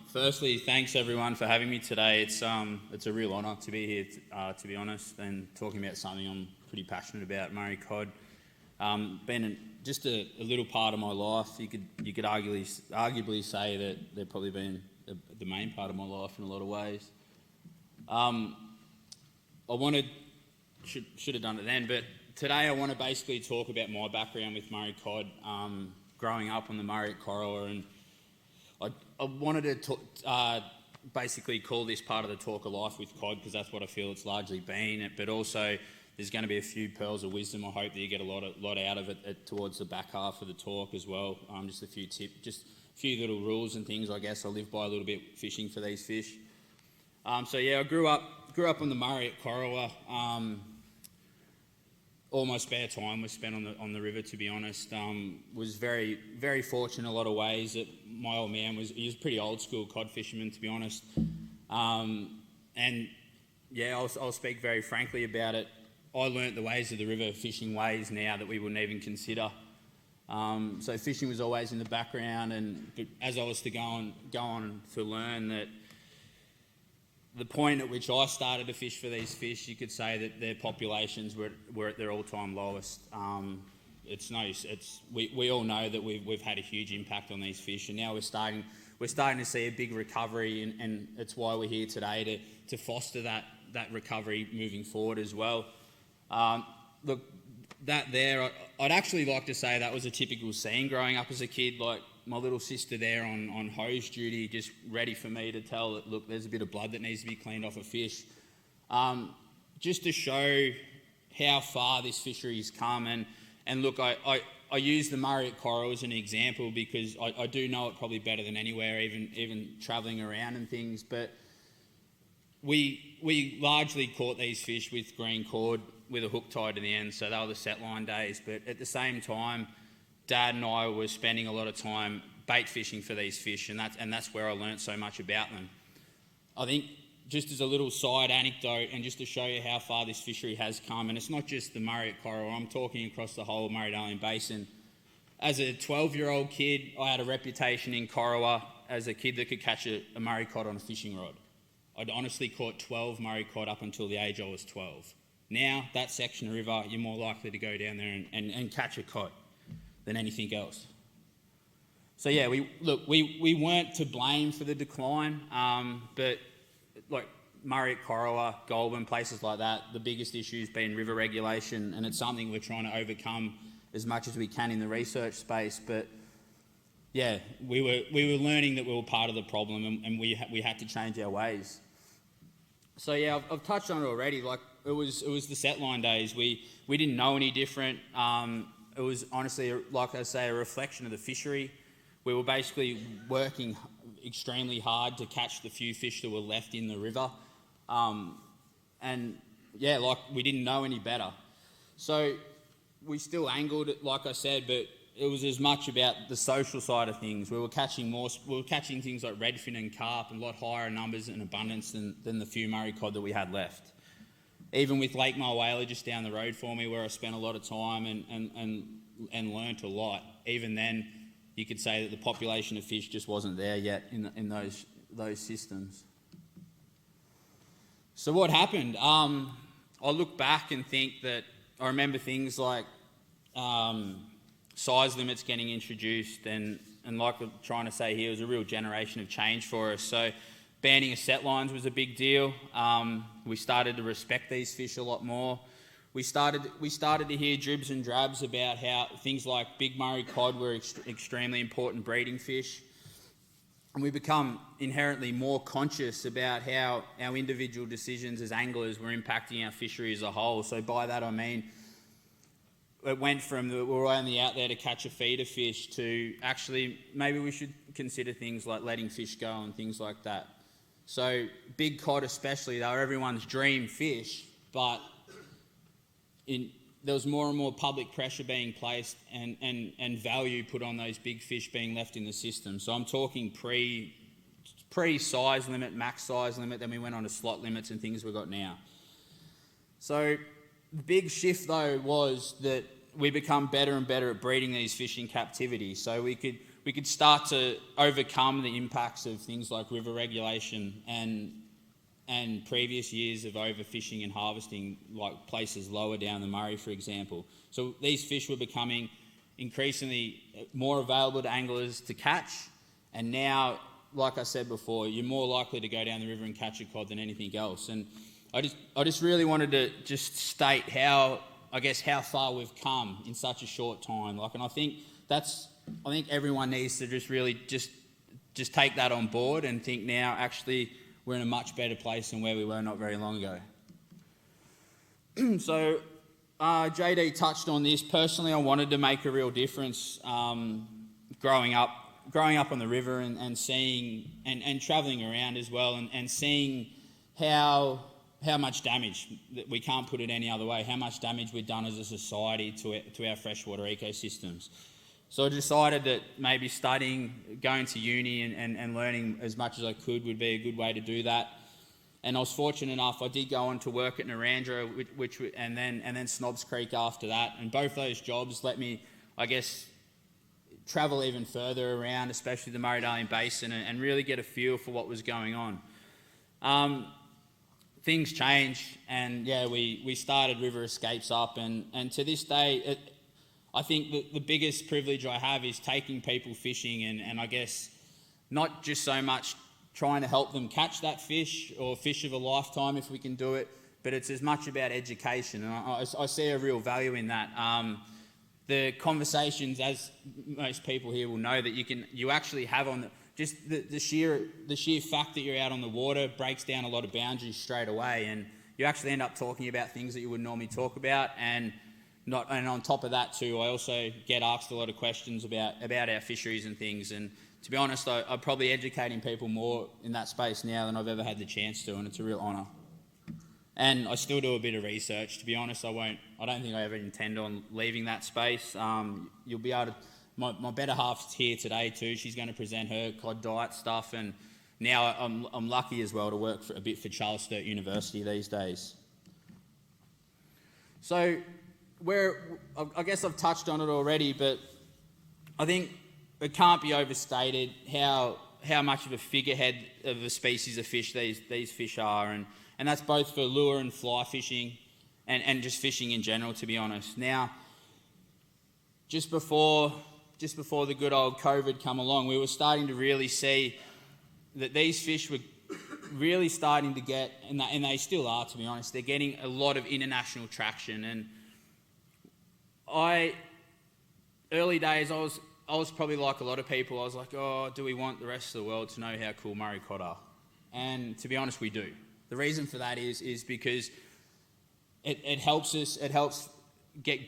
Firstly, thanks everyone for having me today. It's a real honour to be here, to be honest, and talking about something I'm pretty passionate about, Murray Cod. Been just a little part of my life. You could arguably say that they've probably been the main part of my life in a lot of ways. Should have done it then, but today I want to basically talk about my background with Murray Cod, growing up on the Murray at Corowa, and I wanted to basically call this part of the talk of life with cod because that's what I feel it's largely been. But also, there's going to be a few pearls of wisdom. I hope that you get a lot out of it towards the back half of the talk as well. Just a few tips, just a few little rules and things I guess I live by a little bit fishing for these fish. I grew up on the Murray at Corowa. All my spare time was spent on the river, to be honest. Was very, very fortunate in a lot of ways. That my old man was pretty old school cod fisherman, to be honest. I'll speak very frankly about it. I learnt the ways of the river, fishing ways now that we wouldn't even consider. So fishing was always in the background, but as I was to go on to learn that the point at which I started to fish for these fish, you could say that their populations were at their all-time lowest. We all know that we've had a huge impact on these fish, and now we're starting to see a big recovery, and it's why we're here today to foster that recovery moving forward as well. Look, I'd actually like to say that was a typical scene growing up as a kid, like my little sister there on hose duty, just ready for me to tell that, look, there's a bit of blood that needs to be cleaned off a fish. Just to show how far this fishery's come. And look, I use the Murray at Corowa as an example because I do know it probably better than anywhere, even travelling around and things. But we largely caught these fish with green cord with a hook tied to the end, so they were the set line days. But at the same time, Dad and I were spending a lot of time bait fishing for these fish, and that's where I learnt so much about them. I think just as a little side anecdote, and just to show you how far this fishery has come, and it's not just the Murray at Corowa, I'm talking across the whole Murray-Darling Basin. As a 12-year-old kid, I had a reputation in Corowa as a kid that could catch a Murray cod on a fishing rod. I'd honestly caught 12 Murray cod up until the age I was 12. Now, that section of river, you're more likely to go down there and catch a cod than anything else. So yeah, we weren't to blame for the decline, but like Murray at Corowa, Goulburn, places like that, the biggest issue's been river regulation, and it's something we're trying to overcome as much as we can in the research space. But yeah, we were learning that we were part of the problem, and we had to change our ways. So yeah, I've touched on it already. Like it was the set line days. We didn't know any different. It was honestly, like I say, a reflection of the fishery. We were basically working extremely hard to catch the few fish that were left in the river. We didn't know any better. So we still angled, like I said, but it was as much about the social side of things. We were catching things like redfin and carp in a lot higher numbers and abundance than the few Murray cod that we had left. Even with Lake Mulwala just down the road for me, where I spent a lot of time and learnt a lot, even then you could say that the population of fish just wasn't there yet in those systems. So what happened? I look back and think that I remember things like size limits getting introduced, and like I'm trying to say here, it was a real generation of change for us. So banning of set lines was a big deal. We started to respect these fish a lot more. We started to hear dribs and drabs about how things like big Murray cod were extremely important breeding fish. And we become inherently more conscious about how our individual decisions as anglers were impacting our fishery as a whole. So by that I mean, it went from we're only out there to catch a feeder fish to actually maybe we should consider things like letting fish go and things like that. So big cod especially, they were everyone's dream fish, but there was more and more public pressure being placed and value put on those big fish being left in the system. So I'm talking pre-size limit, max size limit, then we went on to slot limits and things we've got now. So the big shift though was that we become better and better at breeding these fish in captivity. So we could start to overcome the impacts of things like river regulation and previous years of overfishing and harvesting, like places lower down the Murray, for example. So these fish were becoming increasingly more available to anglers to catch, and now, like I said before, you're more likely to go down the river and catch a cod than anything else. And I just really wanted to just state how far we've come in such a short time. And I think everyone needs to just really just take that on board and think now actually we're in a much better place than where we were not very long ago. So JD touched on this. Personally, I wanted to make a real difference growing up on the river and seeing and travelling around as well and seeing how much damage, that we can't put it any other way, how much damage we've done as a society to our freshwater ecosystems. So I decided that maybe studying, going to uni and learning as much as I could would be a good way to do that. And I was fortunate enough, I did go on to work at Narrandera and then Snobs Creek after that. And both those jobs let me, I guess, travel even further around, especially the Murray-Darling Basin, and really get a feel for what was going on. Things changed, and we started River Escapes up, and to this day, I think the biggest privilege I have is taking people fishing and I guess not just so much trying to help them catch that fish or fish of a lifetime if we can do it, but it's as much about education, and I see a real value in that. The conversations, as most people here will know, that you actually have on the sheer fact that you're out on the water breaks down a lot of boundaries straight away, and you actually end up talking about things that you wouldn't normally talk about. And on top of that too, I also get asked a lot of questions about our fisheries and things. And to be honest, I'm probably educating people more in that space now than I've ever had the chance to, and it's a real honour. And I still do a bit of research. To be honest, I don't think I ever intend on leaving that space. You'll be able to. My better half's here today too. She's going to present her cod diet stuff, and now I'm lucky as well to work for Charles Sturt University these days. So I guess I've touched on it already, but I think it can't be overstated how much of a figurehead of a species of fish these fish are, and that's both for lure and fly fishing, and just fishing in general, to be honest. Now, just before the good old COVID come along, we were starting to really see that these fish were really starting to get, and they still are, to be honest, they're getting a lot of international traction. And early days, I was probably like a lot of people. I was like, oh, do we want the rest of the world to know how cool Murray cod are? And to be honest, we do. The reason for that is because it helps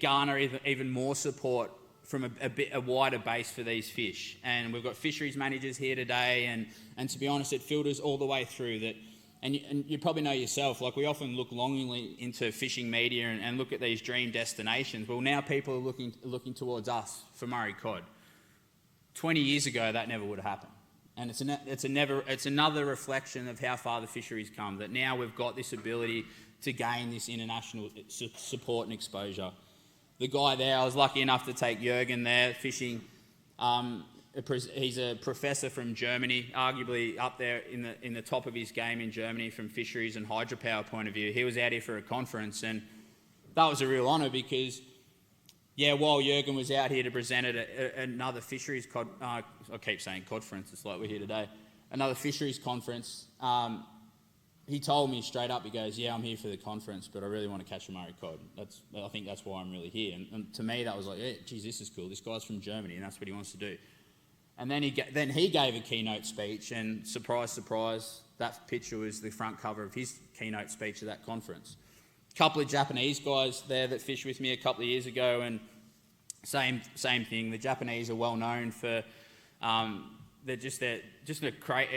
garner even more support from a wider base for these fish. And we've got fisheries managers here today, and to be honest, it filters all the way through that. And you probably know yourself, like we often look longingly into fishing media and look at these dream destinations. Well, now people are looking towards us for Murray cod. 20 years ago, that never would have happened. And it's another reflection of how far the fisheries come, that now we've got this ability to gain this international support and exposure. The guy there, I was lucky enough to take Jürgen there fishing. He's a professor from Germany, arguably up there in the top of his game in Germany from fisheries and hydropower point of view. He was out here for a conference, and that was a real honour because, while Jürgen was out here to present at another fisheries I keep saying Codference, it's like we're here today, another fisheries conference, he told me straight up, he goes, I'm here for the conference, but I really want to catch a Murray cod. I think that's why I'm really here. And to me, that was like, geez, this is cool. This guy's from Germany, and that's what he wants to do. And then he gave a keynote speech, and surprise, surprise, that picture was the front cover of his keynote speech at that conference. A couple of Japanese guys there that fished with me a couple of years ago, and same thing. The Japanese are well known for they're just a crazy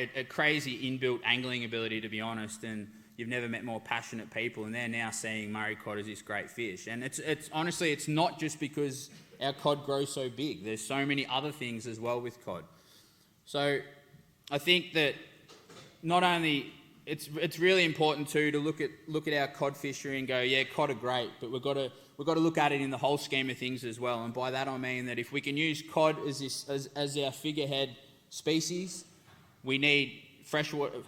inbuilt angling ability, to be honest. And you've never met more passionate people, and they're now seeing Murray cod as this great fish. And it's honestly, it's not just because our cod grows so big. There's so many other things as well with cod. So I think that not only it's really important too to look at our cod fishery and go, cod are great, but we've got we've got to look at it in the whole scheme of things as well. And by that I mean that if we can use cod as our figurehead species, we need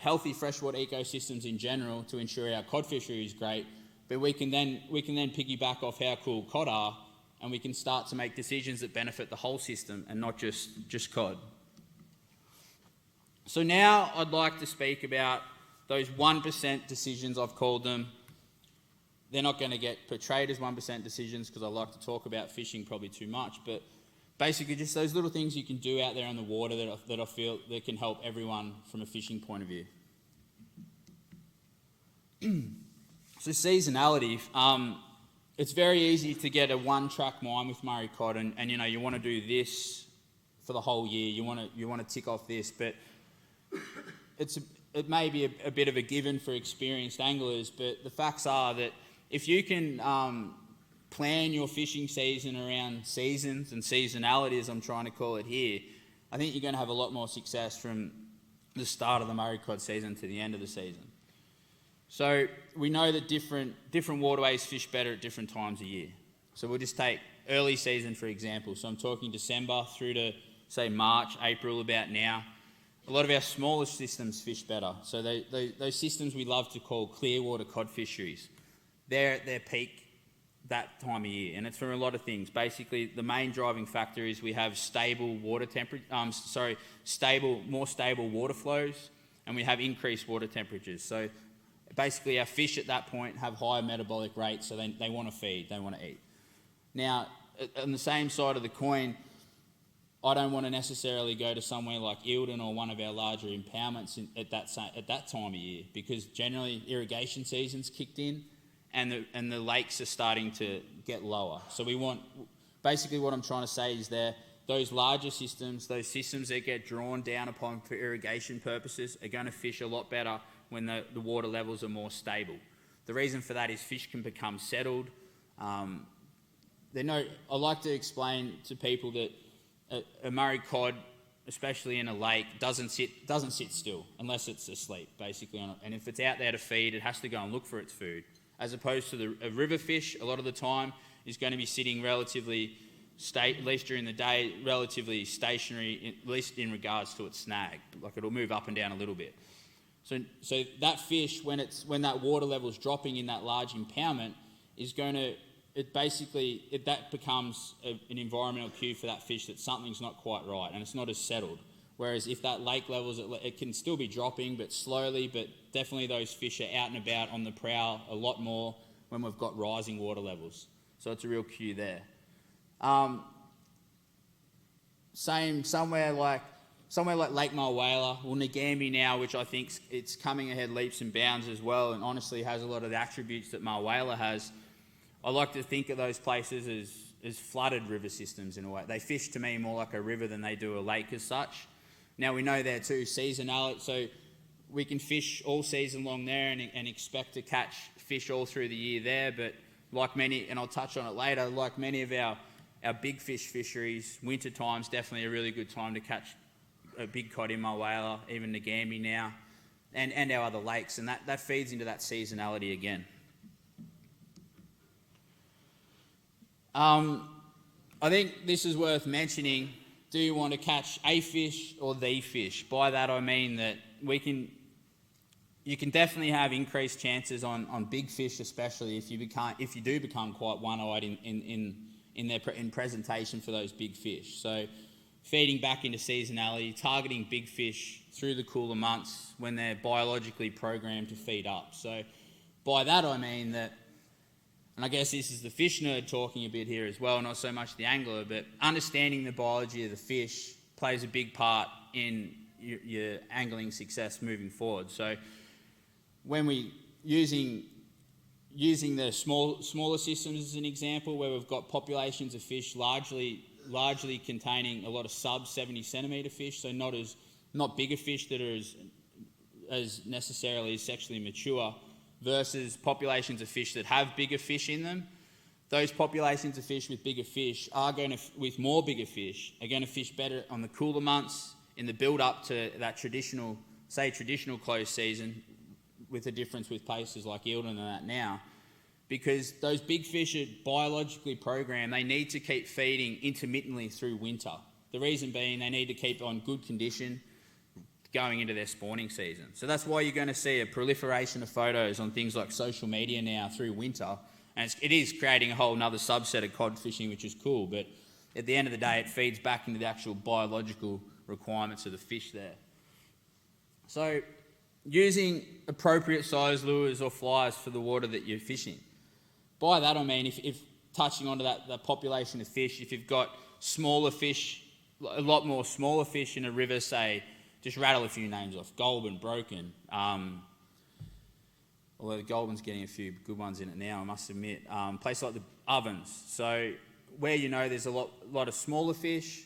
healthy freshwater ecosystems in general to ensure our cod fishery is great. But we can then piggyback off how cool cod are, and we can start to make decisions that benefit the whole system and not just cod. So now I'd like to speak about those 1% decisions, I've called them. They're not going to get portrayed as 1% decisions because I like to talk about fishing probably too much, but basically just those little things you can do out there on the water that I feel that can help everyone from a fishing point of view. So seasonality, it's very easy to get a one-track mind with Murray cod, and you want to do this for the whole year. You want to tick off this, but it may be a bit of a given for experienced anglers, but the facts are that if you can plan your fishing season around seasons and seasonality, as I'm trying to call it here, I think you're going to have a lot more success from the start of the Murray cod season to the end of the season. So we know that different waterways fish better at different times of year. So we'll just take early season, for example. So I'm talking December through to, say, March, April, about now. A lot of our smaller systems fish better. So those systems we love to call clear water cod fisheries, they're at their peak that time of year, and it's for a lot of things. Basically, the main driving factor is we have more stable water flows, and we have increased water temperatures. So basically, our fish at that point have higher metabolic rates, so they want to feed, they want to eat. Now, on the same side of the coin, I don't want to necessarily go to somewhere like Eildon or one of our larger impoundments at that time of year, because generally irrigation season's kicked in and the lakes are starting to get lower. So basically what I'm trying to say is those larger systems, those systems that get drawn down upon for irrigation purposes are going to fish a lot better when the water levels are more stable. The reason for that is fish can become settled. I like to explain to people that a Murray cod, especially in a lake, doesn't sit still unless it's asleep, basically. And if it's out there to feed, it has to go and look for its food. As opposed to a river fish, a lot of the time, is going to be sitting relatively, at least during the day, relatively stationary, at least in regards to its snag. Like it'll move up and down a little bit. So that fish, when that water level is dropping in that large impoundment, that becomes an environmental cue for that fish that something's not quite right and it's not as settled. Whereas if that lake levels, it can still be dropping, but slowly, but definitely those fish are out and about on the prowl a lot more when we've got rising water levels. So it's a real cue there. Somewhere like Lake Mulwala, or Ngambie now, which I think it's coming ahead leaps and bounds as well, and honestly has a lot of the attributes that Mulwala has. I like to think of those places as flooded river systems in a way. They fish to me more like a river than they do a lake as such. Now we know there too, seasonality, so we can fish all season long there and expect to catch fish all through the year there, but like many, and I'll touch on it later, like many of our big fish fisheries, winter time's definitely a really good time to catch a big cod in Mulwala, even Ngambie now, and our other lakes, and that feeds into that seasonality again. I think this is worth mentioning. Do you want to catch a fish or the fish? By that I mean that you can definitely have increased chances on big fish, especially if you do become quite one-eyed in presentation for those big fish. So feeding back into seasonality, targeting big fish through the cooler months when they're biologically programmed to feed up. So by that I mean that, and I guess this is the fish nerd talking a bit here as well, not so much the angler, but understanding the biology of the fish plays a big part in your angling success moving forward. So when we using the smaller systems as an example, where we've got populations of fish largely containing a lot of sub 70 centimetre fish, so not bigger fish that are as necessarily as sexually mature, versus populations of fish that have bigger fish in them. Those populations of fish with bigger fish with more bigger fish are going to fish better on the cooler months in the build up to that traditional closed season, with a difference with places like Eildon and that now. because those big fish are biologically programmed. They need to keep feeding intermittently through winter. The reason being they need to keep on good condition going into their spawning season. So that's why you're going to see a proliferation of photos on things like social media now through winter. And it is creating a whole another subset of cod fishing, which is cool. But at the end of the day, it feeds back into the actual biological requirements of the fish there. So using appropriate size lures or flies for the water that you're fishing. By that I mean, if touching onto that population of fish, if you've got smaller fish, a lot more smaller fish in a river, say, just rattle a few names off, Goulburn, Broken, although the Goulburn's getting a few good ones in it now, I must admit. Places like the Ovens. So where you know there's a lot of smaller fish,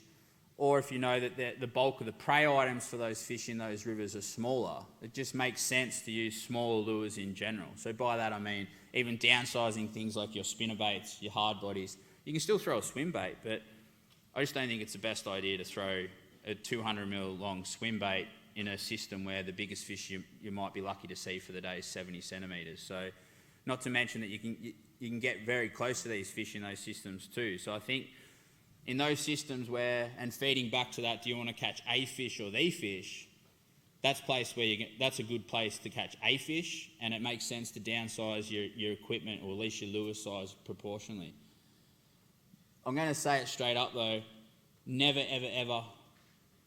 or if you know that the bulk of the prey items for those fish in those rivers are smaller, it just makes sense to use smaller lures in general. So by that I mean even downsizing things like your spinnerbaits, your hard bodies. You can still throw a swim bait, but I just don't think it's the best idea to throw a 200 mil long swim bait in a system where the biggest fish you might be lucky to see for the day is 70 centimetres. So not to mention that you can get very close to these fish in those systems too. So I think in those systems where, and feeding back to that, do you want to catch a fish or the fish? That's a good place to catch a fish, and it makes sense to downsize your equipment, or at least your lure size proportionally. I'm going to say it straight up though, never ever ever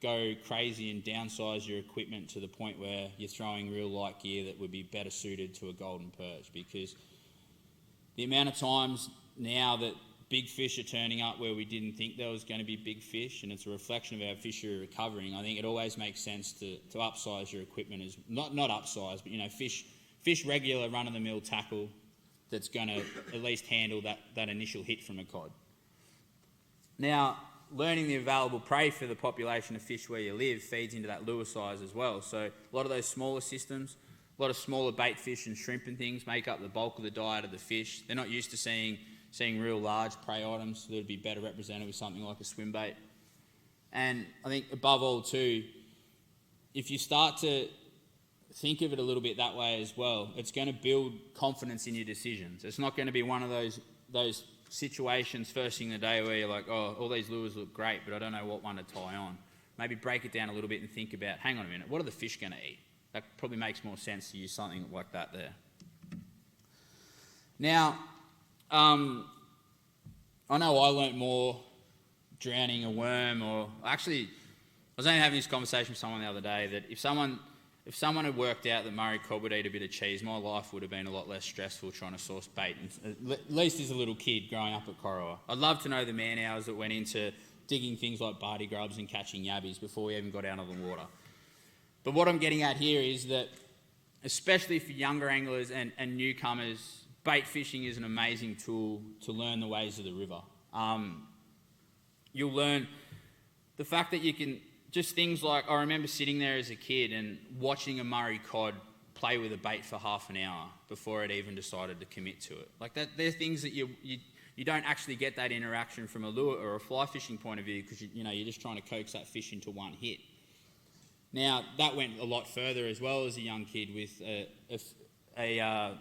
go crazy and downsize your equipment to the point where you're throwing real light gear that would be better suited to a golden perch, because the amount of times now that big fish are turning up where we didn't think there was going to be big fish, and it's a reflection of our fishery recovering, I think it always makes sense to upsize your equipment, as not upsize, but fish regular run-of-the-mill tackle that's going to at least handle that initial hit from a cod. Now, learning the available prey for the population of fish where you live feeds into that lure size as well. So a lot of those smaller systems, a lot of smaller bait fish and shrimp and things make up the bulk of the diet of the fish. They're not used to seeing real large prey items, so they'd be better represented with something like a swim bait. And I think above all too, if you start to think of it a little bit that way as well, it's going to build confidence in your decisions. It's not going to be one of those situations first thing in the day where you're like, oh, all these lures look great, but I don't know what one to tie on. Maybe break it down a little bit and think about, hang on a minute, what are the fish going to eat? That probably makes more sense to use something like that there. Now, I know I learnt more drowning a worm, or actually, I was only having this conversation with someone the other day that if someone had worked out that Murray Cod would eat a bit of cheese, my life would have been a lot less stressful trying to source bait, at least as a little kid growing up at Corowa. I'd love to know the man hours that went into digging things like barty grubs and catching yabbies before we even got out of the water. But what I'm getting at here is that, especially for younger anglers and newcomers, bait fishing is an amazing tool to learn the ways of the river. You'll learn the fact that you can, just things like, I remember sitting there as a kid and watching a Murray cod play with a bait for half an hour before it even decided to commit to it. Like that, they're things that you don't actually get that interaction from a lure or a fly fishing point of view, because you're just trying to coax that fish into one hit. Now, that went a lot further as well as a young kid with a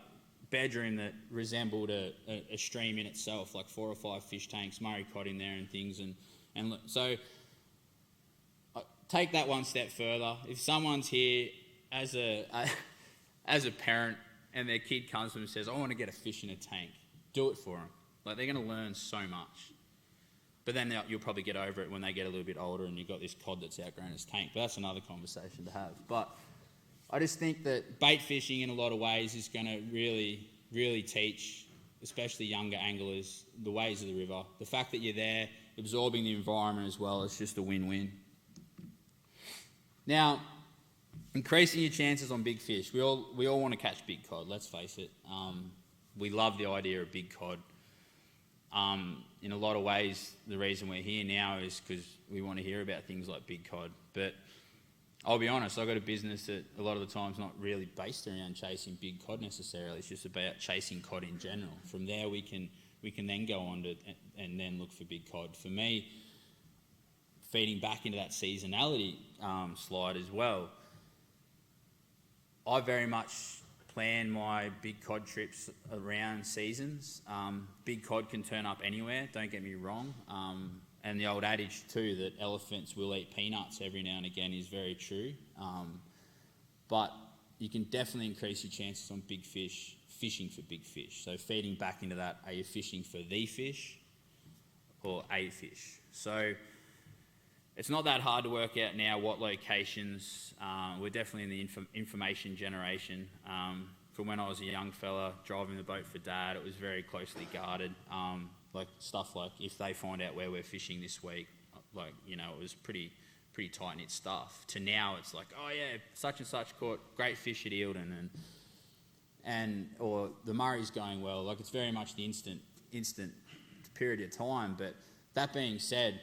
bedroom that resembled a stream in itself, like 4 or 5 fish tanks, Murray cod in there and things. And so take that one step further. If someone's here as a parent and their kid comes to them and says, I want to get a fish in a tank, do it for them. Like, they're going to learn so much. But then you'll probably get over it when they get a little bit older and you've got this cod that's outgrown its tank. But that's another conversation to have. But I just think that bait fishing in a lot of ways is going to really, really teach, especially younger anglers, the ways of the river. The fact that you're there, absorbing the environment as well, is just a win-win. Now, increasing your chances on big fish. We all want to catch big cod, let's face it. We love the idea of big cod. In a lot of ways, the reason we're here now is because we want to hear about things like big cod. But I'll be honest, I've got a business that a lot of the time's not really based around chasing big cod necessarily. It's just about chasing cod in general. From there, we can then go on to and then look for big cod. For me, feeding back into that seasonality slide as well, I very much plan my big cod trips around seasons. Big cod can turn up anywhere, don't get me wrong. And the old adage too that elephants will eat peanuts every now and again is very true. But you can definitely increase your chances on big fish, fishing for big fish. So feeding back into that, are you fishing for the fish or a fish? So it's not that hard to work out now what locations. We're definitely in the information generation. From when I was a young fella driving the boat for Dad, it was very closely guarded. Like stuff like if they find out where we're fishing this week, it was pretty tight-knit stuff. To now it's like, oh yeah, such and such caught great fish at Eildon, or the Murray's going well. Like it's very much the instant period of time. But that being said,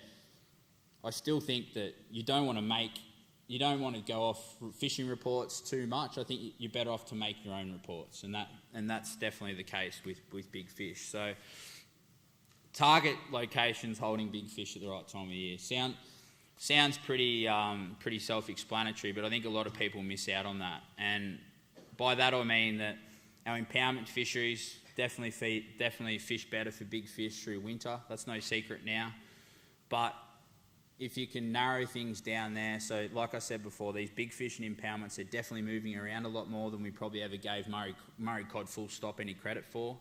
I still think that you don't want to go off fishing reports too much. I think you're better off to make your own reports, and that's definitely the case with big fish. So target locations holding big fish at the right time of year. Sounds pretty self-explanatory, but I think a lot of people miss out on that. And by that I mean that our impoundment fisheries definitely fish better for big fish through winter. That's no secret now. But if you can narrow things down there, so like I said before, these big fish and impoundments are definitely moving around a lot more than we probably ever gave Murray cod full stop any credit for.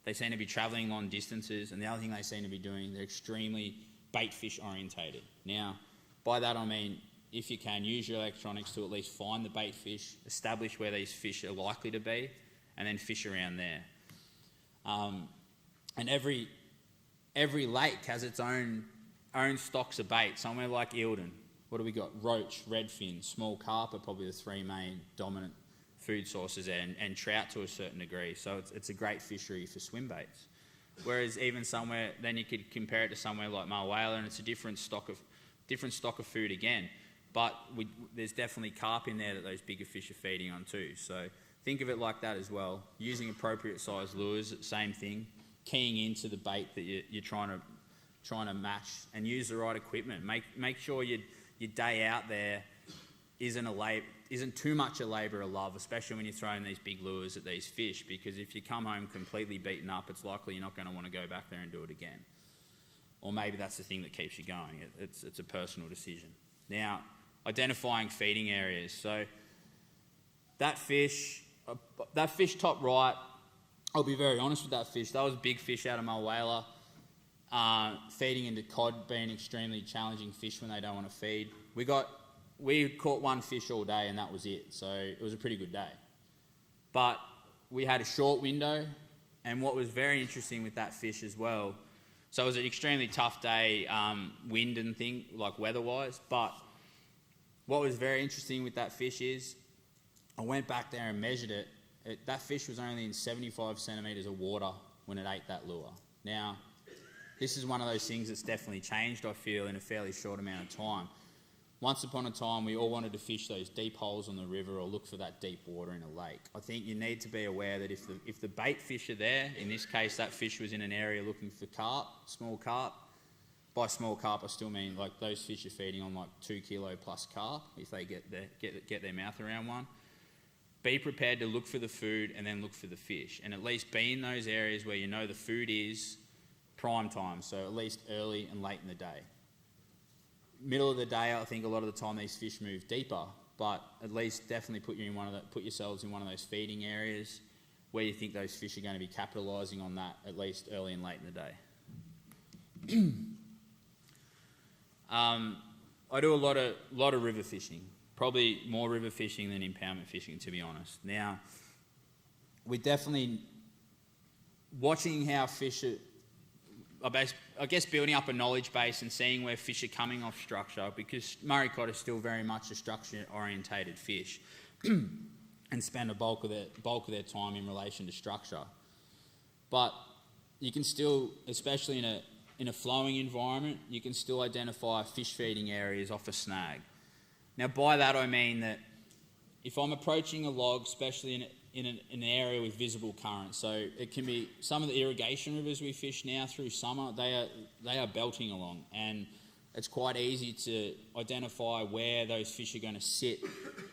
They seem to be travelling long distances, and the other thing they seem to be doing, they're extremely bait fish orientated. Now, by that I mean, if you can, use your electronics to at least find the bait fish, establish where these fish are likely to be, and then fish around there. And every lake has its own stocks of bait. Somewhere like Eildon, what do we got? Roach, redfin, small carp are probably the three main dominant food sources there, and trout to a certain degree. So it's a great fishery for swim baits. Whereas even somewhere, then you could compare it to somewhere like Mulwala, and it's a different stock of food again. But there's definitely carp in there that those bigger fish are feeding on too. So think of it like that as well. Using appropriate size lures, same thing. Keying into the bait that you're trying to match, and use the right equipment. Make sure your day out there isn't too much a labour of love, especially when you're throwing these big lures at these fish, because if you come home completely beaten up, it's likely you're not going to want to go back there and do it again. Or maybe that's the thing that keeps you going. It's a personal decision. Now, identifying feeding areas. So that fish top right, I'll be very honest with that fish. That was a big fish out of Mulwala. Feeding into cod being extremely challenging fish when they don't want to feed. We caught one fish all day and that was it. So it was a pretty good day. But we had a short window, and what was very interesting with that fish as well, so it was an extremely tough day, wind and thing, like weather-wise, but what was very interesting with that fish is I went back there and measured it. That fish was only in 75 centimetres of water when it ate that lure. Now, this is one of those things that's definitely changed, I feel, in a fairly short amount of time. Once upon a time, we all wanted to fish those deep holes on the river or look for that deep water in a lake. I think you need to be aware that if the bait fish are there, in this case that fish was in an area looking for carp, small carp. By small carp, I still mean like those fish are feeding on like 2 kilo plus carp if they get their mouth around one. Be prepared to look for the food and then look for the fish, and at least be in those areas where you know the food is prime time, so at least early and late in the day. Middle of the day, I think a lot of the time these fish move deeper, but at least definitely put yourselves in one of those feeding areas where you think those fish are going to be capitalising on that at least early and late in the day. I do a lot of river fishing, probably more river fishing than impoundment fishing, to be honest. Now, we're definitely watching how fish are, I guess building up a knowledge base and seeing where fish are coming off structure, because Murray cod is still very much a structure-orientated fish and spend a bulk of their time in relation to structure. But you can still, especially in a flowing environment, you can still identify fish feeding areas off a snag. Now, by that I mean that if I'm approaching a log, especially in an area with visible current, so it can be some of the irrigation rivers we fish now through summer, they are belting along, and it's quite easy to identify where those fish are going to sit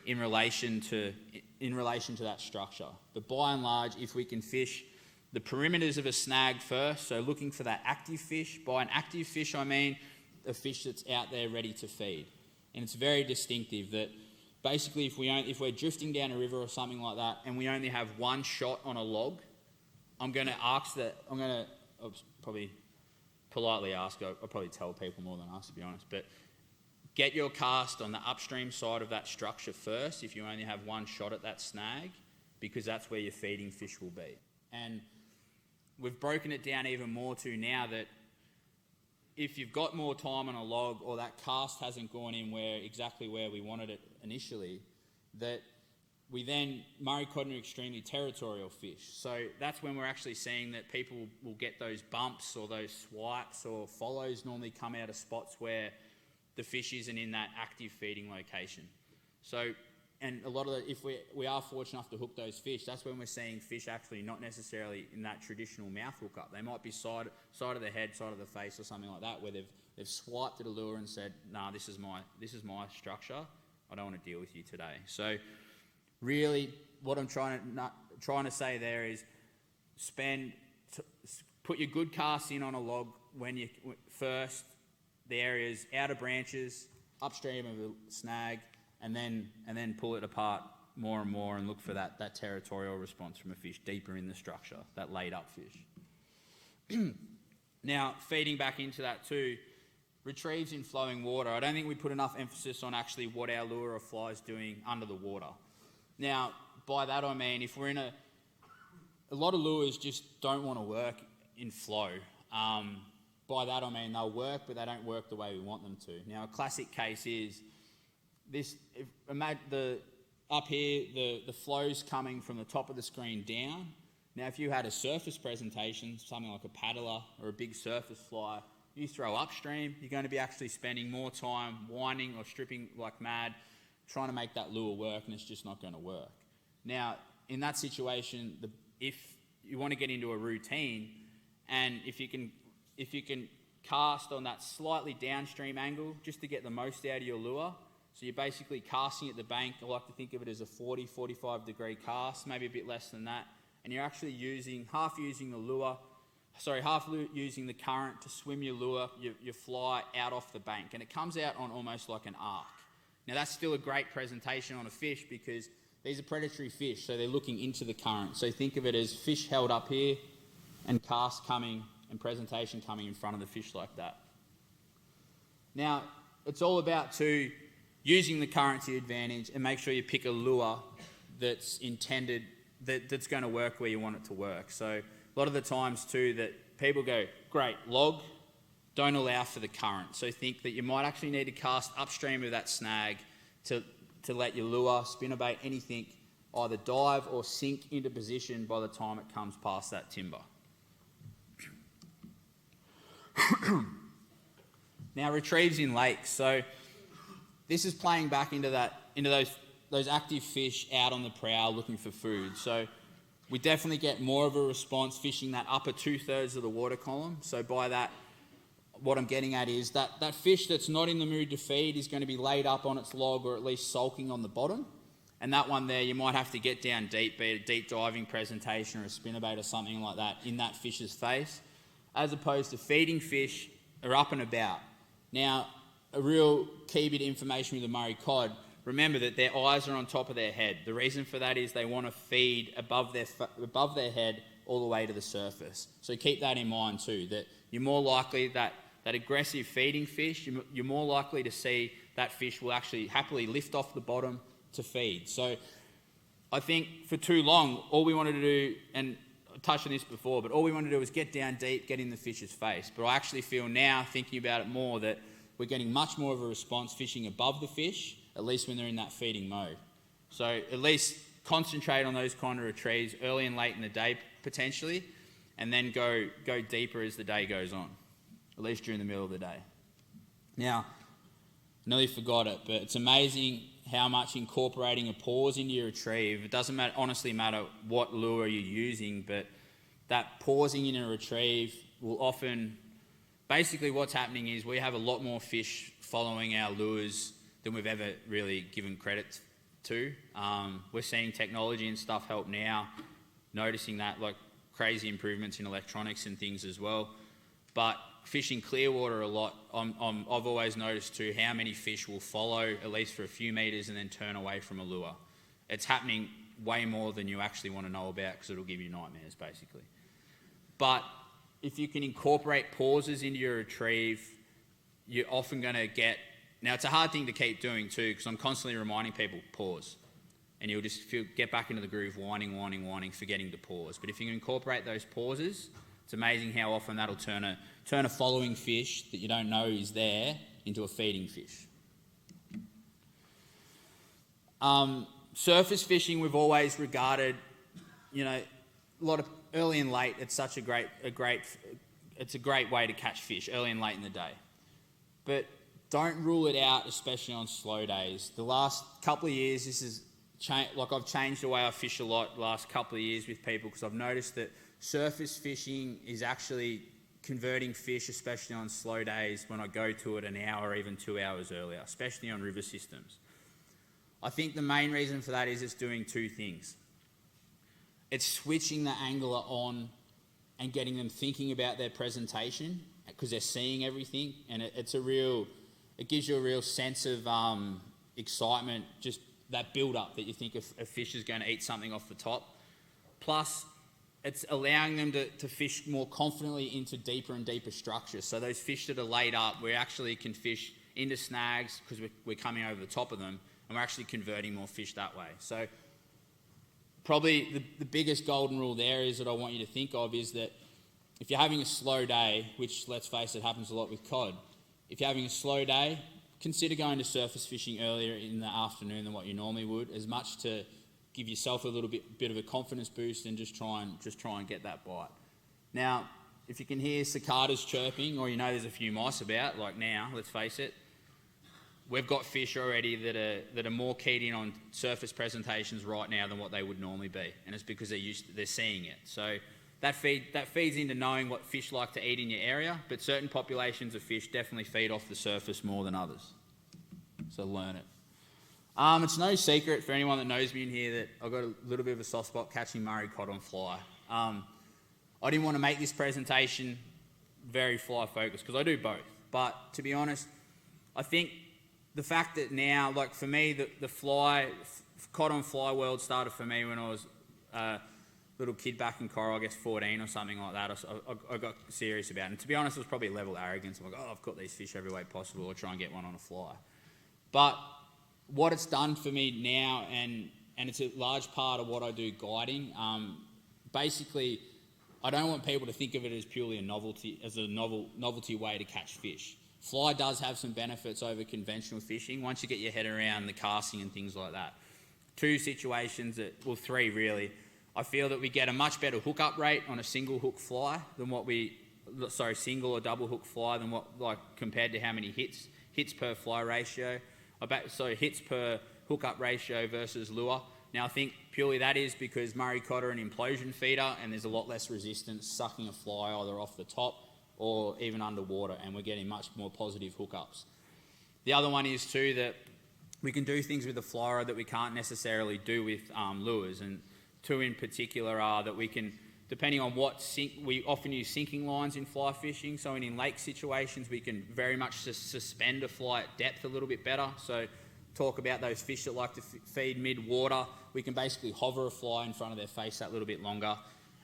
in relation to in relation to that structure. But by and large, if we can fish the perimeters of a snag first, so looking for that active fish. By an active fish, I mean a fish that's out there ready to feed. And it's very distinctive that basically if we're drifting down a river or something like that and we only have one shot on a log, I'll probably politely ask, I'll probably tell people more than us, to be honest, but get your cast on the upstream side of that structure first if you only have one shot at that snag, because that's where your feeding fish will be. And we've broken it down even more to now that if you've got more time on a log or that cast hasn't gone in exactly where we wanted it initially, that Murray cod are extremely territorial fish. So that's when we're actually seeing that people will get those bumps or those swipes or follows normally come out of spots where the fish isn't in that active feeding location. So, and a lot of if we are fortunate enough to hook those fish, that's when we're seeing fish actually not necessarily in that traditional mouth hookup. They might be side of the head, side of the face or something like that, where they've swiped at a lure and said, nah, this is my structure. I don't want to deal with you today. So really what I'm trying to say there is put your good cast in on a log when you first, the areas out of branches, upstream of a snag, and then pull it apart more and more and look for that territorial response from a fish deeper in the structure, that laid up fish. Now, feeding back into that too, retrieves in flowing water. I don't think we put enough emphasis on actually what our lure or fly is doing under the water. Now, by that I mean if we're in a lot of lures just don't want to work in flow. By that I mean they'll work, but they don't work the way we want them to. Now, a classic case is this. Up here, the flow's coming from the top of the screen down. Now, if you had a surface presentation, something like a paddler or a big surface fly, you throw upstream, you're going to be actually spending more time winding or stripping like mad, trying to make that lure work, and it's just not going to work. Now, in that situation, if you want to get into a routine, and if you can cast on that slightly downstream angle just to get the most out of your lure, so you're basically casting at the bank. I like to think of it as a 40-45 degree cast, maybe a bit less than that, and you're actually half using the current to swim your lure, your fly out off the bank, and it comes out on almost like an arc. Now, that's still a great presentation on a fish because these are predatory fish, so they're looking into the current. So think of it as fish held up here and cast coming and presentation coming in front of the fish like that. Now, it's all about using the current to your advantage and make sure you pick a lure that's intended, that's going to work where you want it to work. So a lot of the times too that people go, great, log, don't allow for the current. So think that you might actually need to cast upstream of that snag to let your lure, spinnerbait, anything, either dive or sink into position by the time it comes past that timber. Now, retrieves in lakes. So this is playing back into those active fish out on the prowl looking for food. So we definitely get more of a response fishing that upper 2/3 of the water column. So by that, what I'm getting at is that fish that's not in the mood to feed is going to be laid up on its log or at least sulking on the bottom. And that one there, you might have to get down deep, be it a deep diving presentation or a spinnerbait or something like that in that fish's face, as opposed to feeding fish are up and about. Now, a real key bit of information with the Murray cod, remember that their eyes are on top of their head. The reason for that is they want to feed above their head all the way to the surface. So keep that in mind too, that you're more likely that aggressive feeding fish, you're more likely to see that fish will actually happily lift off the bottom to feed. So I think for too long, all we wanted to do, and I touched on this before, but all we wanted to do was get down deep, get in the fish's face. But I actually feel now, thinking about it more, that we're getting much more of a response fishing above the fish, at least when they're in that feeding mode. So at least concentrate on those kind of retrieves early and late in the day potentially, and then go deeper as the day goes on, at least during the middle of the day. Now, nearly forgot it, but it's amazing how much incorporating a pause into your retrieve, it doesn't honestly matter what lure you're using, but that pausing in a retrieve will often, basically what's happening is we have a lot more fish following our lures than we've ever really given credit too. We're seeing technology and stuff help now, noticing that, like crazy improvements in electronics and things as well. But fishing clear water a lot, I've always noticed too how many fish will follow at least for a few metres and then turn away from a lure. It's happening way more than you actually want to know about because it'll give you nightmares basically. But if you can incorporate pauses into your retrieve, you're often going to get... Now, it's a hard thing to keep doing too because I'm constantly reminding people, pause. And you'll just get back into the groove, whining, forgetting to pause. But if you can incorporate those pauses, it's amazing how often that'll turn a following fish that you don't know is there into a feeding fish. Surface fishing, we've always regarded, a lot of early and late. It's such a great way to catch fish early and late in the day. But don't rule it out, especially on slow days. The last couple of years, this is I've changed the way I fish a lot the last couple of years with people because I've noticed that surface fishing is actually converting fish, especially on slow days when I go to it an hour or even 2 hours earlier, especially on river systems. I think the main reason for that is it's doing two things. It's switching the angler on and getting them thinking about their presentation because they're seeing everything, and it gives you a real sense of excitement, just that build-up that you think a fish is going to eat something off the top. Plus, it's allowing them to fish more confidently into deeper and deeper structures. So those fish that are laid up, we actually can fish into snags because we're coming over the top of them, and we're actually converting more fish that way. So probably the biggest golden rule there is that I want you to think of is that if you're having a slow day, which let's face it happens a lot with cod, if you're having a slow day, consider going to surface fishing earlier in the afternoon than what you normally would, as much to give yourself a little bit of a confidence boost and just try and get that bite. Now, if you can hear cicadas chirping or there's a few mice about, like now, let's face it, we've got fish already that are more keyed in on surface presentations right now than what they would normally be, and it's because they're seeing it. So that feeds into knowing what fish like to eat in your area, but certain populations of fish definitely feed off the surface more than others. So learn it. It's no secret for anyone that knows me in here that I've got a little bit of a soft spot catching Murray cod on fly. I didn't want to make this presentation very fly focused because I do both, but to be honest, I think the fact that now, like for me, the cod on fly world started for me when I was little kid back in Coral, I guess 14 or something like that. I got serious about it. And to be honest, it was probably a level of arrogance. I'm like, I've caught these fish every way possible. I'll try and get one on a fly. But what it's done for me now, and it's a large part of what I do guiding, basically, I don't want people to think of it as purely a novelty way to catch fish. Fly does have some benefits over conventional fishing once you get your head around the casting and things like that. Three really. I feel that we get a much better hookup rate on a single hook fly than single or double hook fly than compared to how many hits per fly ratio. Hits per hookup ratio versus lure. Now I think purely that is because Murray cod are an implosion feeder and there's a lot less resistance sucking a fly either off the top or even underwater, and we're getting much more positive hookups. The other one is too that we can do things with the fly rod that we can't necessarily do with lures, and two in particular are that we can, depending on we often use sinking lines in fly fishing. So in lake situations, we can very much suspend a fly at depth a little bit better. So talk about those fish that like to feed mid-water. We can basically hover a fly in front of their face that little bit longer.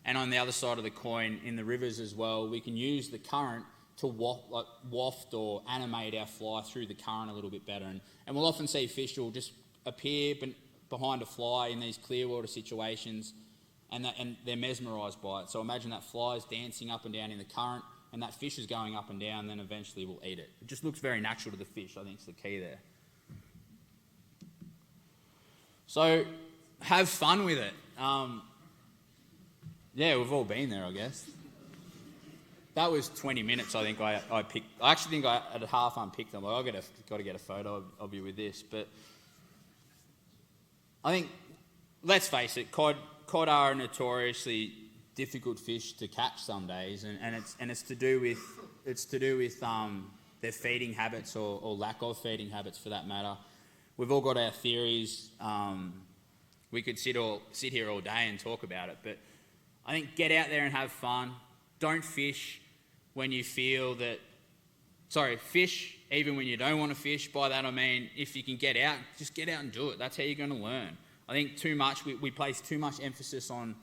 And on the other side of the coin, in the rivers as well, we can use the current to waft or animate our fly through the current a little bit better. And we'll often see fish will just appear behind a fly in these clear water situations, and they're mesmerised by it. So imagine that fly is dancing up and down in the current, and that fish is going up and down, then eventually we'll eat it. It just looks very natural to the fish, I think is the key there. So have fun with it. We've all been there, I guess. That was 20 minutes, I think I picked. I actually think I at half unpicked them. I've got to get a photo of you with this. But I think, let's face it, cod are a notoriously difficult fish to catch some days, and it's to do with their feeding habits or lack of feeding habits for that matter. we've all got our theories. We could sit here all day and talk about it, but I think get out there and have fun. Don't fish when you feel that... fish even when you don't want to fish. By that I mean, if you can get out, just get out and do it. That's how you're going to learn. I think we place too much emphasis on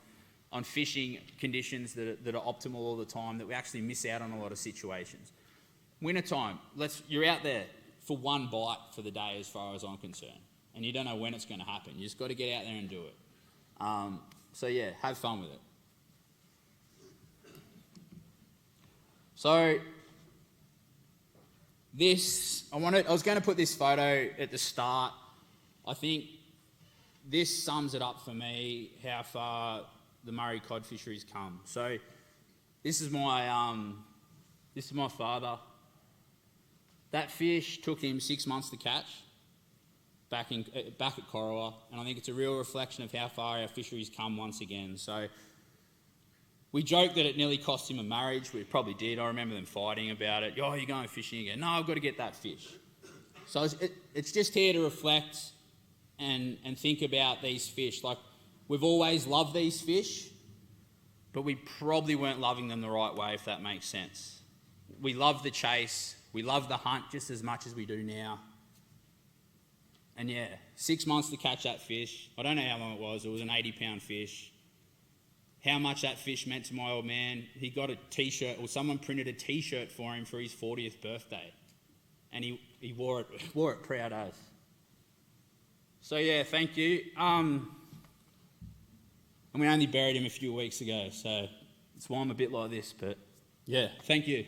fishing conditions that are optimal all the time, that we actually miss out on a lot of situations. Winter time, you're out there for one bite for the day as far as I'm concerned, and you don't know when it's going to happen. You just got to get out there and do it. Have fun with it. So I was going to put this photo at the start. I think this sums it up for me, how far the Murray cod fisheries come. So this is my father. That fish took him 6 months to catch back at Corowa, and I think it's a real reflection of how far our fisheries come once again. So we joked that it nearly cost him a marriage. We probably did. I remember them fighting about it. Oh, you're going fishing again? No, I've got to get that fish. So it's just here to reflect and think about these fish. Like, we've always loved these fish, but we probably weren't loving them the right way, if that makes sense. We love the chase. We love the hunt just as much as we do now. And 6 months to catch that fish. I don't know how long it was. It was an 80-pound fish. How much that fish meant to my old man. He got a T-shirt, or someone printed a T-shirt for him for his 40th birthday. And he wore it proud as. So thank you. And we only buried him a few weeks ago, so that's why I'm a bit like this, but thank you.